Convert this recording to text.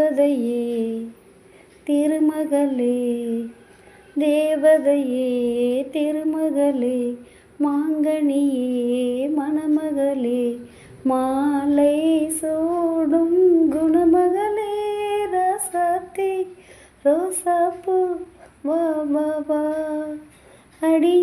தேவதையே திருமகளே, தேவதையே திருமகளே, மாங்கனியே மணமகளே, மாலை சூடும் குணமகளே, ரசாத்தி ரோசாப்பூ வா வா வா, அடி